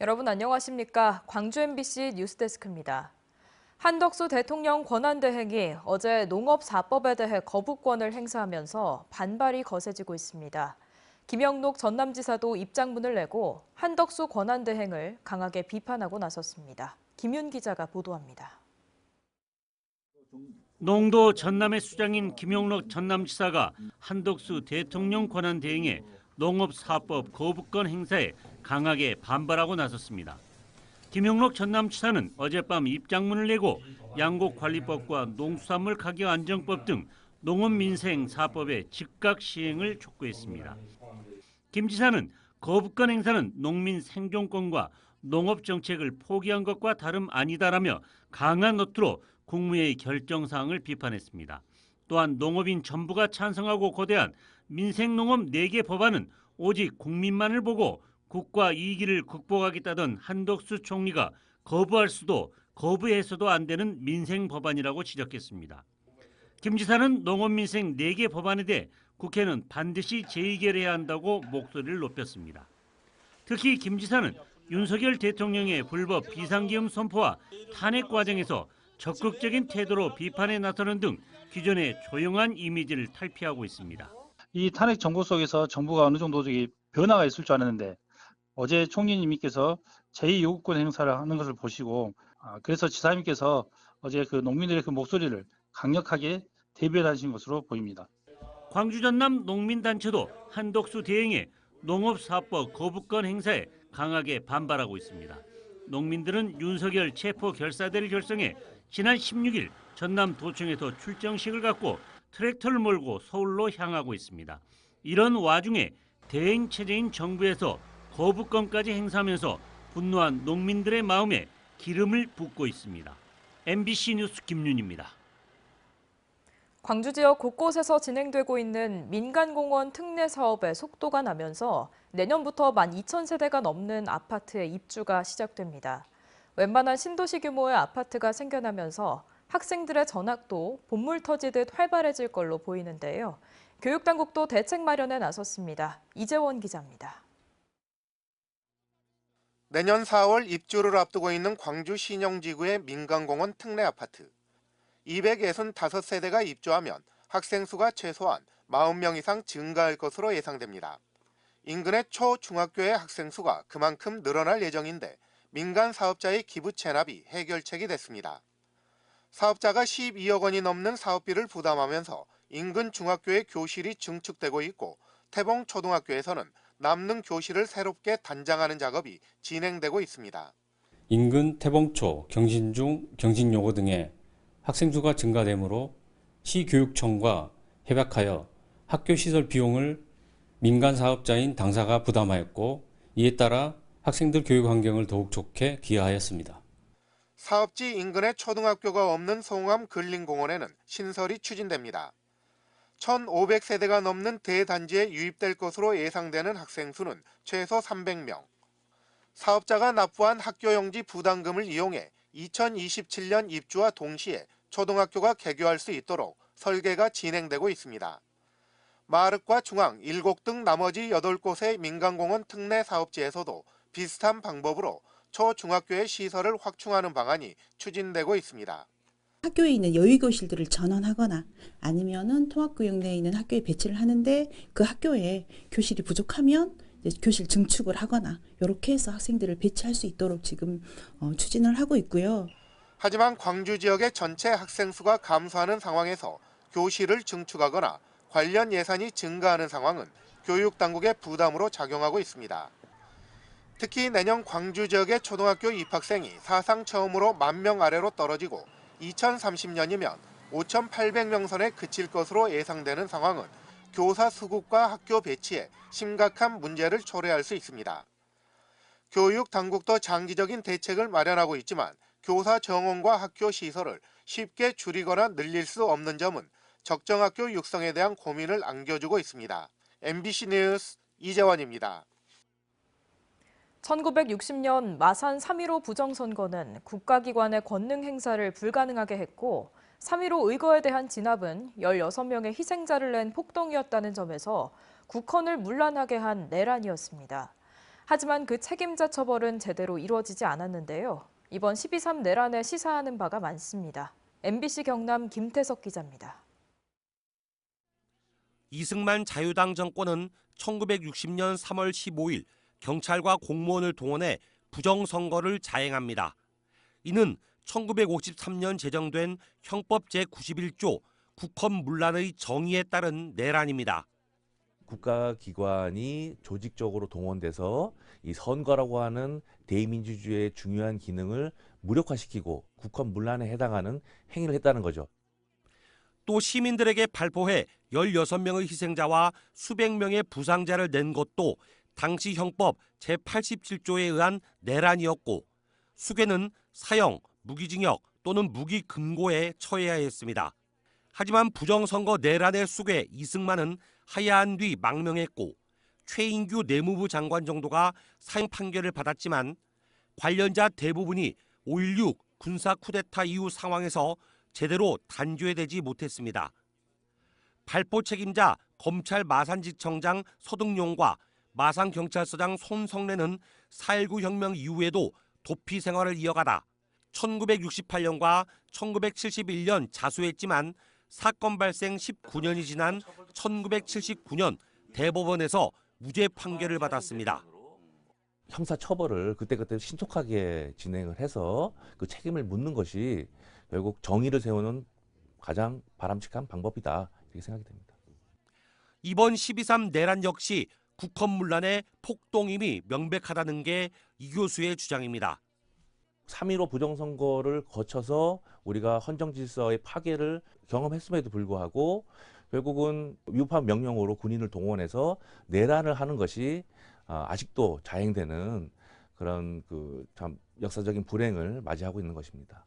여러분 안녕하십니까? 광주 MBC 뉴스데스크입니다. 한덕수 대통령 권한대행이 어제 농업사법에 대해 거부권을 행사하면서 반발이 거세지고 있습니다. 김영록 전남지사도 입장문을 내고 한덕수 권한대행을 강하게 비판하고 나섰습니다. 김윤 기자가 보도합니다. 농도 전남의 수장인 김영록 전남지사가 한덕수 대통령 권한대행의 농업사법 거부권 행사에 강하게 반발하고 나섰습니다. 김영록 전남지사는 어젯밤 입장문을 내고 양곡관리법과 농수산물 가격 안정법 등 농업민생사법의 즉각 시행을 촉구했습니다. 김 지사는 거부권 행사는 농민 생존권과 농업정책을 포기한 것과 다름 아니다라며 강한 노투로 국무회의 결정사항을 비판했습니다. 또한 농업인 전부가 찬성하고 거대한 민생농업 4개 법안은 오직 국민만을 보고 국가 이익을 극복하겠다던 한덕수 총리가 거부할 수도 거부해서도 안 되는 민생 법안이라고 지적했습니다. 김 지사는 농업민생 4개 법안에 대해 국회는 반드시 재의결해야 한다고 목소리를 높였습니다. 특히 김 지사는 윤석열 대통령의 불법 비상계엄 선포와 탄핵 과정에서 적극적인 태도로 비판에 나서는 등 기존의 조용한 이미지를 탈피하고 있습니다. 이 탄핵 정부 속에서 정부가 어느 정도 변화가 있을 줄 알았는데 어제 총리님께서 제2요구권 행사를 하는 것을 보시고 그래서 지사님께서 어제 그 농민들의 그 목소리를 강력하게 대변하신 것으로 보입니다. 광주 전남 농민단체도 한덕수 대행의 농업사법 거부권 행사에 강하게 반발하고 있습니다. 농민들은 윤석열 체포 결사대를 결성해 지난 16일 전남도청에서 출정식을 갖고 트랙터를 몰고 서울로 향하고 있습니다. 이런 와중에 대행 체제인 정부에서 거부권까지 행사하면서 분노한 농민들의 마음에 기름을 붓고 있습니다. MBC 뉴스 김윤입니다. 광주 지역 곳곳에서 진행되고 있는 민간공원 특례 사업에 속도가 나면서 내년부터 12,000세대가 넘는 아파트의 입주가 시작됩니다. 웬만한 신도시 규모의 아파트가 생겨나면서 학생들의 전학도 본물 터지듯 활발해질 걸로 보이는데요. 교육당국도 대책 마련에 나섰습니다. 이재원 기자입니다. 내년 4월 입주를 앞두고 있는 광주 신영지구의 민간공원 특례 아파트. 265세대가 입주하면 학생 수가 최소한 40명 이상 증가할 것으로 예상됩니다. 인근의 초중학교의 학생 수가 그만큼 늘어날 예정인데 민간 사업자의 기부 체납이 해결책이 됐습니다. 사업자가 12억 원이 넘는 사업비를 부담하면서 인근 중학교의 교실이 증축되고 있고 태봉 초등학교에서는 남는 교실을 새롭게 단장하는 작업이 진행되고 있습니다. 인근 태봉초, 경신중, 경신여고 등의 학생 수가 증가되므로 시교육청과 협약하여 학교 시설 비용을 민간 사업자인 당사가 부담하였고 이에 따라 학생들 교육 환경을 더욱 좋게 기여하였습니다. 사업지 인근에 초등학교가 없는 송암 근린공원에는 신설이 추진됩니다. 1,500세대가 넘는 대단지에 유입될 것으로 예상되는 학생 수는 최소 300명. 사업자가 납부한 학교용지 부담금을 이용해 2027년 입주와 동시에 초등학교가 개교할 수 있도록 설계가 진행되고 있습니다. 마륵과 중앙, 일곡 등 나머지 8곳의 민간공원 특례 사업지에서도 비슷한 방법으로 초중학교의 시설을 확충하는 방안이 추진되고 있습니다. 학교에 있는 여유교실들을 전원하거나 아니면은 통합구역 내에 있는 학교에 배치를 하는데 그 학교에 교실이 부족하면 교실 증축을 하거나 이렇게 해서 학생들을 배치할 수 있도록 지금 추진을 하고 있고요. 하지만 광주 지역의 전체 학생 수가 감소하는 상황에서 교실을 증축하거나 관련 예산이 증가하는 상황은 교육당국의 부담으로 작용하고 있습니다. 특히 내년 광주 지역의 초등학교 입학생이 사상 처음으로 10,000명 아래로 떨어지고 2030년이면 5,800명 선에 그칠 것으로 예상되는 상황은 교사 수급과 학교 배치에 심각한 문제를 초래할 수 있습니다. 교육당국도 장기적인 대책을 마련하고 있지만 교사 정원과 학교 시설을 쉽게 줄이거나 늘릴 수 없는 점은 적정학교 육성에 대한 고민을 안겨주고 있습니다. MBC 뉴스 이재원입니다. 1960년 마산 3.15 부정선거는 국가기관의 권능 행사를 불가능하게 했고 3.15 의거에 대한 진압은 16명의 희생자를 낸 폭동이었다는 점에서 국헌을 문란하게 한 내란이었습니다. 하지만 그 책임자 처벌은 제대로 이루어지지 않았는데요. 이번 12.3 내란에 시사하는 바가 많습니다. MBC 경남 김태석 기자입니다. 이승만 자유당 정권은 1960년 3월 15일 경찰과 공무원을 동원해 부정선거를 자행합니다. 이는 1953년 제정된 형법 제91조 국헌문란의 정의에 따른 내란입니다. 국가기관이 조직적으로 동원돼서 이 선거라고 하는 대의민주주의의 중요한 기능을 무력화시키고 국헌문란에 해당하는 행위를 했다는 거죠. 또 시민들에게 발포해 16명의 희생자와 수백 명의 부상자를 낸 것도 당시 형법 제87조에 의한 내란이었고 수괴는 사형, 무기징역 또는 무기금고에 처해야 했습니다. 하지만 부정선거 내란의 수괴 이승만은 하야한 뒤 망명했고 최인규 내무부 장관 정도가 사형 판결을 받았지만 관련자 대부분이 5.16 군사 쿠데타 이후 상황에서 제대로 단죄되지 못했습니다. 발포 책임자 검찰 마산지청장 서등용과 마산경찰서장 손성래는 4.19 혁명 이후에도 도피 생활을 이어가다 1968년과 1971년 자수했지만 사건 발생 19년이 지난 1979년 대법원에서 무죄 판결을 받았습니다. 형사처벌을 그때그때 신속하게 진행을 해서 그 책임을 묻는 것이 결국 정의를 세우는 가장 바람직한 방법이다 이렇게 생각이 됩니다. 이번 12.3 내란 역시 국헌문란의 폭동임이 명백하다는 게 이 교수의 주장입니다. 3.15 부정선거를 거쳐서 우리가 헌정질서의 파괴를 경험했음에도 불구하고 결국은 위법한 명령으로 군인을 동원해서 내란을 하는 것이 아직도 자행되는 그런 참 역사적인 불행을 맞이하고 있는 것입니다.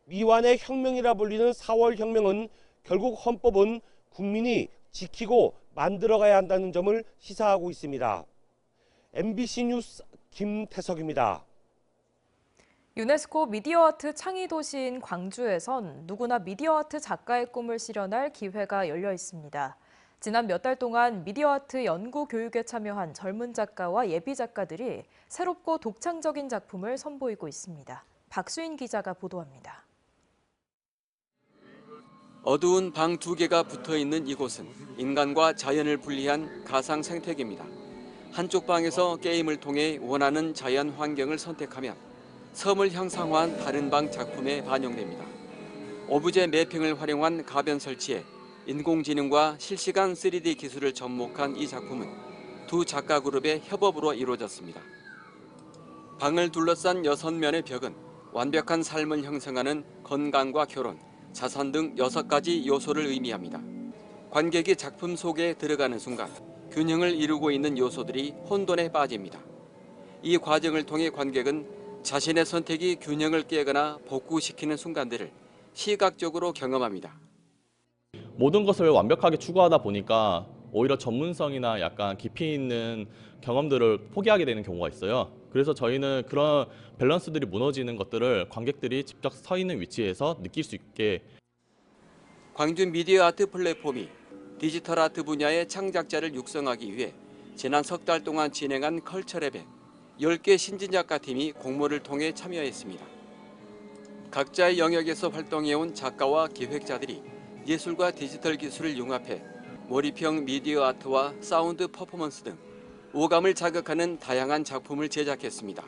미완의 혁명이라 불리는 4월 혁명은 결국 헌법은 국민이 지키고 만들어가야 한다는 점을 시사하고 있습니다. MBC 뉴스 김태석입니다. 유네스코 미디어아트 창의 도시인 광주에선 누구나 미디어아트 작가의 꿈을 실현할 기회가 열려 있습니다. 지난 몇 달 동안 미디어아트 연구 교육에 참여한 젊은 작가와 예비 작가들이 새롭고 독창적인 작품을 선보이고 있습니다. 박수인 기자가 보도합니다. 어두운 방 2개가 붙어있는 이곳은 인간과 자연을 분리한 가상 생태계입니다. 한쪽 방에서 게임을 통해 원하는 자연 환경을 선택하면 섬을 형상화한 다른 방 작품에 반영됩니다. 오브제 매핑을 활용한 가변 설치에 인공지능과 실시간 3D 기술을 접목한 이 작품은 두 작가 그룹의 협업으로 이루어졌습니다. 방을 둘러싼 6면의 벽은 완벽한 삶을 형성하는 건강과 결혼, 자선 등 6가지 요소를 의미합니다. 관객이 작품 속에 들어가는 순간 균형을 이루고 있는 요소들이 혼돈에 빠집니다. 이 과정을 통해 관객은 자신의 선택이 균형을 깨거나 복구시키는 순간들을 시각적으로 경험합니다. 모든 것을 완벽하게 추구하다 보니까 오히려 전문성이나 약간 깊이 있는 경험들을 포기하게 되는 경우가 있어요. 그래서 저희는 그런 밸런스들이 무너지는 것들을 관객들이 직접 서 있는 위치에서 느낄 수 있게. 광주 미디어 아트 플랫폼이 디지털 아트 분야의 창작자를 육성하기 위해 지난 석 달 동안 진행한 컬처랩에 10개 신진 작가팀이 공모를 통해 참여했습니다. 각자의 영역에서 활동해온 작가와 기획자들이 예술과 디지털 기술을 융합해 몰입형 미디어 아트와 사운드 퍼포먼스 등 오감을 자극하는 다양한 작품을 제작했습니다.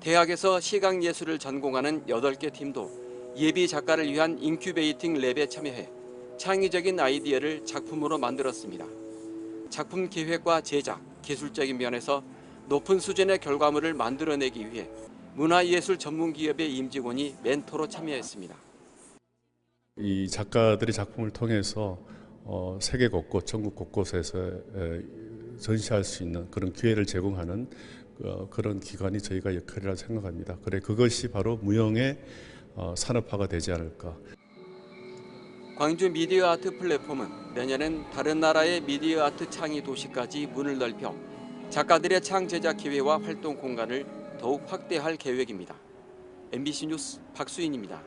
대학에서 시각예술을 전공하는 8개 팀도 예비 작가를 위한 인큐베이팅 랩에 참여해 창의적인 아이디어를 작품으로 만들었습니다. 작품 기획과 제작, 기술적인 면에서 높은 수준의 결과물을 만들어내기 위해 문화예술 전문기업의 임직원이 멘토로 참여했습니다. 이 작가들의 작품을 통해서 세계 곳곳, 전국 곳곳에서 전시할 수 있는 그런 기회를 제공하는 그런 기관이 저희가 역할이라 생각합니다. 그것이 바로 무형의 산업화가 되지 않을까. 광주 미디어 아트 플랫폼은 내년엔 다른 나라의 미디어 아트 창의 도시까지 문을 넓혀 작가들의 창 제작 기회와 활동 공간을 더욱 확대할 계획입니다. MBC 뉴스 박수인입니다.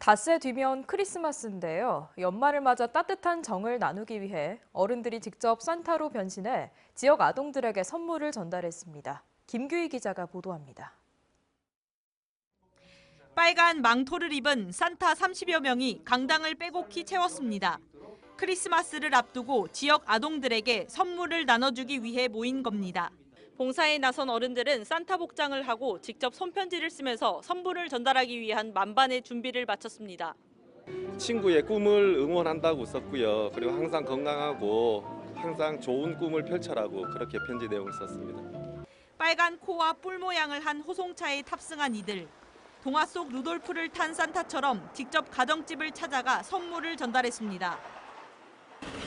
닷새 뒤면 크리스마스인데요. 연말을 맞아 따뜻한 정을 나누기 위해 어른들이 직접 산타로 변신해 지역 아동들에게 선물을 전달했습니다. 김규희 기자가 보도합니다. 빨간 망토를 입은 산타 30여 명이 강당을 빼곡히 채웠습니다. 크리스마스를 앞두고 지역 아동들에게 선물을 나눠주기 위해 모인 겁니다. 봉사에 나선 어른들은 산타 복장을 하고 직접 손편지를 쓰면서 선물을 전달하기 위한 만반의 준비를 마쳤습니다. 친구의 꿈을 응원한다고 썼고요. 그리고 항상 건강하고 항상 좋은 꿈을 펼쳐라고 그렇게 편지 내용을 썼습니다. 빨간 코와 뿔 모양을 한 호송차에 탑승한 이들. 동화 속 루돌프를 탄 산타처럼 직접 가정집을 찾아가 선물을 전달했습니다.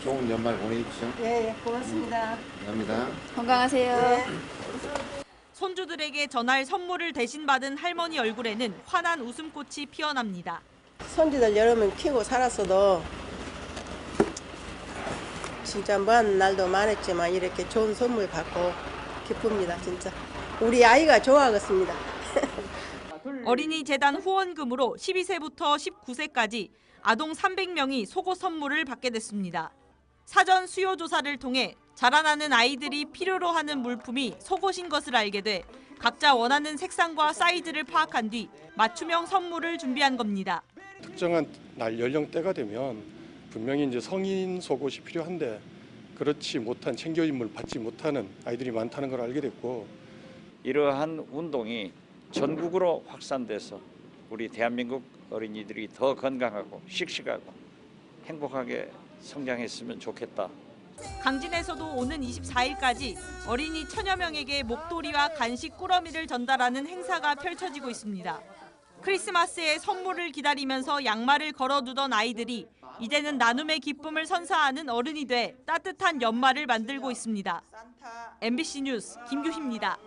좋은 연말 보내십시오. 네, 고맙습니다. 감사합니다. 건강하세요. 네. 손주들에게 전할 선물을 대신 받은 할머니 얼굴에는 환한 웃음꽃이 피어납니다. 손주들 여러 명 키우고 살았어도 진짜 먼 날도 많았지만 이렇게 좋은 선물 받고 기쁩니다. 진짜 우리 아이가 좋아하겠습니다. 어린이 재단 후원금으로 12세부터 19세까지 아동 300명이 속옷 선물을 받게 됐습니다. 사전 수요 조사를 통해 자라나는 아이들이 필요로 하는 물품이 속옷인 것을 알게 돼 각자 원하는 색상과 사이즈를 파악한 뒤 맞춤형 선물을 준비한 겁니다. 특정한 날 연령대가 되면 분명히 이제 성인 속옷이 필요한데 그렇지 못한 챙겨짐을 받지 못하는 아이들이 많다는 걸 알게 됐고, 이러한 운동이 전국으로 확산돼서 우리 대한민국 어린이들이 더 건강하고 씩씩하고 행복하게 성장했으면 좋겠다. 강진에서도 오는 24일까지 어린이 1000여 명에게 목도리와 간식 꾸러미를 전달하는 행사가 펼쳐지고 있습니다. 크리스마스에 선물을 기다리면서 양말을 걸어두던 아이들이 이제는 나눔의 기쁨을 선사하는 어른이 돼 따뜻한 연말을 만들고 있습니다. MBC 뉴스 김규희입니다.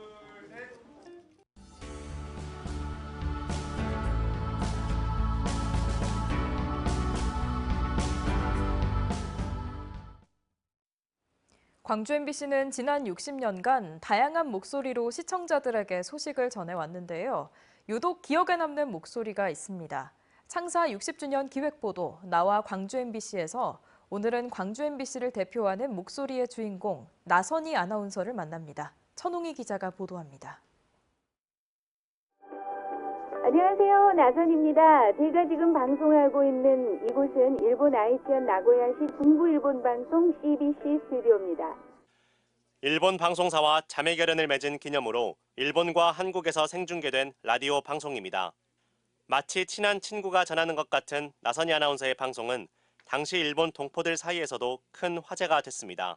광주 MBC는 지난 60년간 다양한 목소리로 시청자들에게 소식을 전해왔는데요. 유독 기억에 남는 목소리가 있습니다. 창사 60주년 기획보도 나와 광주 MBC에서 오늘은 광주 MBC를 대표하는 목소리의 주인공 나선희 아나운서를 만납니다. 천홍희 기자가 보도합니다. 안녕하세요. 나선입니다. 제가 지금 방송하고 있는 이곳은 일본 아이치현 나고야시 동부일본 방송 CBC 스튜디오입니다. 일본 방송사와 자매 결연을 맺은 기념으로 일본과 한국에서 생중계된 라디오 방송입니다. 마치 친한 친구가 전하는 것 같은 나선희 아나운서의 방송은 당시 일본 동포들 사이에서도 큰 화제가 됐습니다.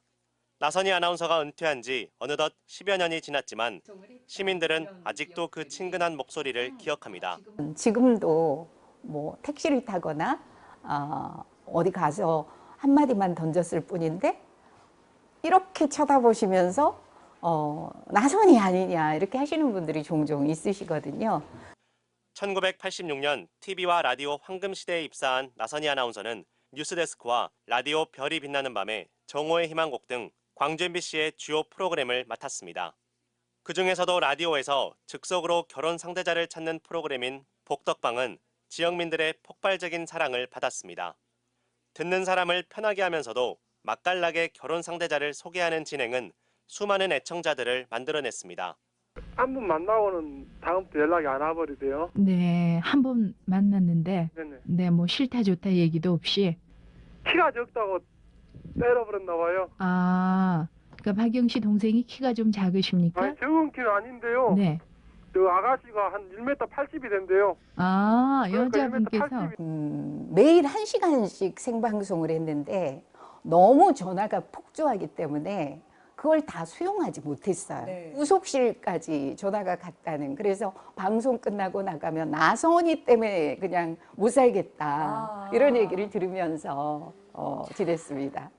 나선희 아나운서가 은퇴한 지 어느덧 10여 년이 지났지만 시민들은 아직도 그 친근한 목소리를 기억합니다. 지금도 뭐 택시를 타거나 어디 가서 한마디만 던졌을 뿐인데 이렇게 쳐다보시면서 나선희 아니냐 이렇게 하시는 분들이 종종 있으시거든요. 1986년 TV와 라디오 황금시대에 입사한 나선희 아나운서는 뉴스데스크와 라디오 별이 빛나는 밤에 정오의 희망곡 등 광주 MBC의 주요 프로그램을 맡았습니다. 그중에서도 라디오에서 즉석으로 결혼 상대자를 찾는 프로그램인 복덕방은 지역민들의 폭발적인 사랑을 받았습니다. 듣는 사람을 편하게 하면서도 맛깔나게 결혼 상대자를 소개하는 진행은 수많은 애청자들을 만들어냈습니다. 한 번 만나고는 다음부터 연락이 안 와버리대요. 네, 한 번 만났는데 네네. 네, 뭐 싫다 좋다 얘기도 없이 키가 적다고 때려버렸나 봐요. 아, 그러니까 박영 씨 동생이 키가 좀 작으십니까? 아니, 적은 키는 아닌데요. 네. 저 아가씨가 한 1m 80이 된대요. 아, 그러니까 여자분께서 1m 80이... 매일 1시간씩 생방송을 했는데 너무 전화가 폭주하기 때문에 그걸 다 수용하지 못했어요. 네. 구속실까지 전화가 갔다는. 그래서 방송 끝나고 나가면 나선희 때문에 그냥 못 살겠다. 이런 얘기를 들으면서 지냈습니다.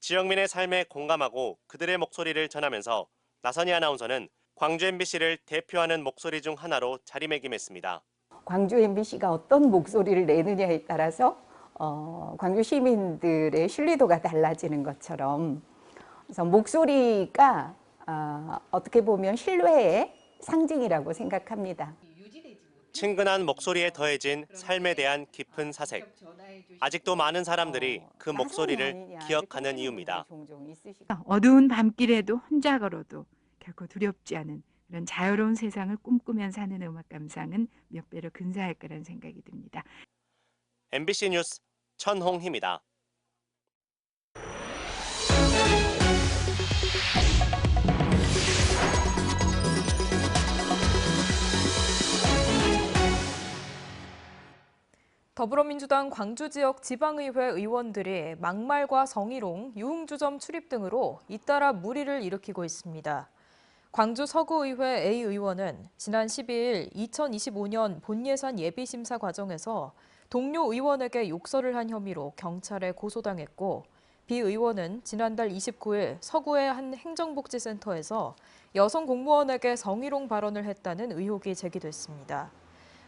지역민의 삶에 공감하고 그들의 목소리를 전하면서 나선희 아나운서는 광주 MBC를 대표하는 목소리 중 하나로 자리매김했습니다. 광주 MBC가 어떤 목소리를 내느냐에 따라서 광주 시민들의 신뢰도가 달라지는 것처럼 그래서 목소리가 어떻게 보면 신뢰의 상징이라고 생각합니다. 친근한 목소리에 더해진 삶에 대한 깊은 사색. 아직도 많은 사람들이 그 목소리를 기억하는 이유입니다. 어두운 밤길에도 혼자 걸어도 결코 두렵지 않은 그런 자유로운 세상을 꿈꾸며 사는 음악 감상은 몇 배로 근사할 거라는 생각이 듭니다. MBC 뉴스 천홍희입니다. 더불어민주당 광주 지역 지방의회 의원들이 막말과 성희롱, 유흥주점 출입 등으로 잇따라 물의를 일으키고 있습니다. 광주 서구의회 A 의원은 지난 12일 2025년 본예산 예비심사 과정에서 동료 의원에게 욕설을 한 혐의로 경찰에 고소당했고, B 의원은 지난달 29일 서구의 한 행정복지센터에서 여성 공무원에게 성희롱 발언을 했다는 의혹이 제기됐습니다.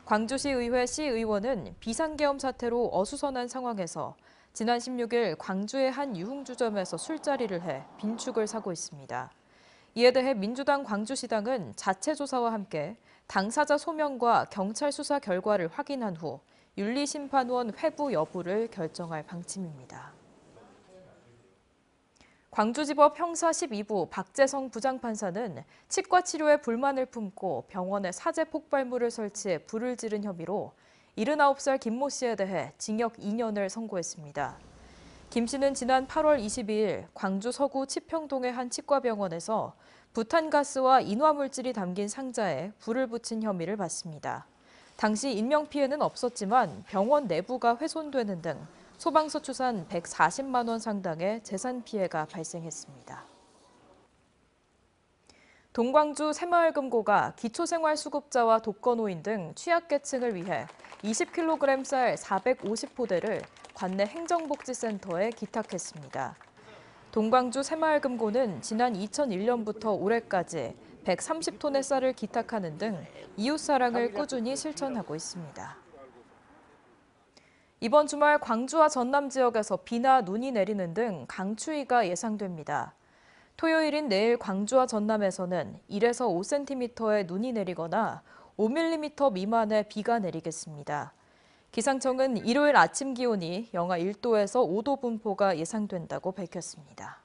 광주시 의회 C 의원은 비상계엄 사태로 어수선한 상황에서 지난 16일 광주의 한 유흥주점에서 술자리를 해 빈축을 사고 있습니다. 이에 대해 민주당 광주시당은 자체 조사와 함께 당사자 소명과 경찰 수사 결과를 확인한 후 윤리심판원 회부 여부를 결정할 방침입니다. 광주지법 형사 12부 박재성 부장판사는 치과 치료에 불만을 품고 병원에 사제 폭발물을 설치해 불을 지른 혐의로 79살 김모 씨에 대해 징역 2년을 선고했습니다. 김 씨는 지난 8월 22일 광주 서구 치평동의 한 치과병원에서 부탄가스와 인화물질이 담긴 상자에 불을 붙인 혐의를 받습니다. 당시 인명피해는 없었지만 병원 내부가 훼손되는 등 소방서 추산 140만 원 상당의 재산 피해가 발생했습니다. 동광주 새마을금고가 기초생활수급자와 독거노인 등 취약계층을 위해 20kg 쌀 450포대를 관내 행정복지센터에 기탁했습니다. 동광주 새마을금고는 지난 2001년부터 올해까지 130톤의 쌀을 기탁하는 등 이웃사랑을 꾸준히 실천하고 있습니다. 이번 주말 광주와 전남 지역에서 비나 눈이 내리는 등 강추위가 예상됩니다. 토요일인 내일 광주와 전남에서는 1에서 5cm의 눈이 내리거나 5mm 미만의 비가 내리겠습니다. 기상청은 일요일 아침 기온이 영하 1도에서 5도 분포가 예상된다고 밝혔습니다.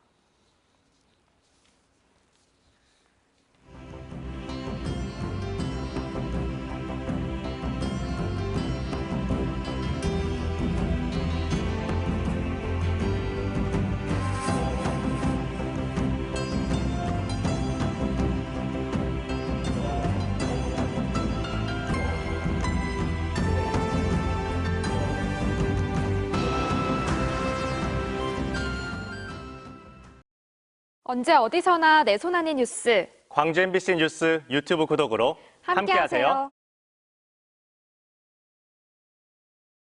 언제 어디서나 내 손 안의 뉴스. 광주 MBC 뉴스 유튜브 구독으로 함께하세요.